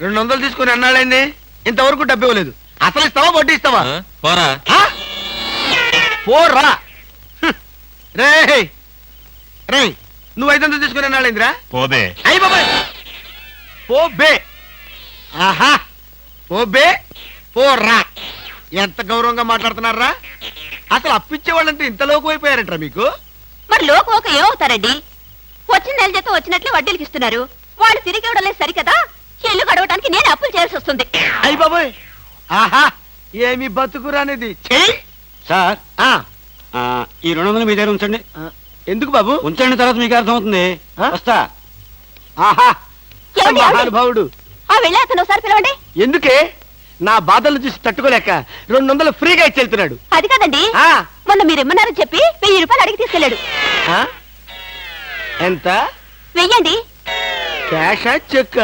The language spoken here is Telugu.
200 తీసుకుని అన్నాళ్ళైంది, ఇంతవరకు డబ్బు ఇవ్వలేదు. అసలు ఇస్తావా వడ్డీ ఇస్తావా? పోరా పోరా. రే రే, నువ్వు 500 తీసుకుని అన్నాళ్ళైందిరా. పోబే. అయ్యి బాబాయ్, పోబే. ఆహా, పోబే పోరా. ఎంత గౌరవంగా మాట్లాడుతున్నారా? అసలు అప్పిచ్చే వాళ్ళంటే ఇంత లోకు అయిపోయారంటారా మీకు? మరి లోకోక ఏమవుతారండి? వచ్చిన నెల జీతం వచ్చినట్లే వడ్డీలకి ఇస్తున్నారు. వాళ్ళు తిరిగి ఇవ్వడం లేదు సరికదా, ఇల్లు గడవడానికి నేను అప్పులు చేయాల్సి వస్తుంది. అయ్యి బాబాయ్, ఆహా, ఏమి బతుకురానేది. సార్ ఈ 200 మీ దగ్గర ఉంచండి. ఎందుకు బాబు? ఉంచండి, తర్వాత మీకు అర్థమవుతుంది. వస్తా. ఆహా, ఏమండి, ఏమండి? మహానుభావుడు. వెళ్ళే అతను ఒకసారి పిలవండి. ఎందుకే? నా బాధలు చూసి తట్టుకోలేక 200 ఫ్రీగా ఇచ్చి వెళ్తున్నాడు. అది కాదండి, మొన్న మీరు ఇమ్మన్నారని చెప్పి 1000 రూపాయలు అడిగి తీసుకెళ్ళాడు. ఎంత? వెయ్యండి. క్యాషా చెక్?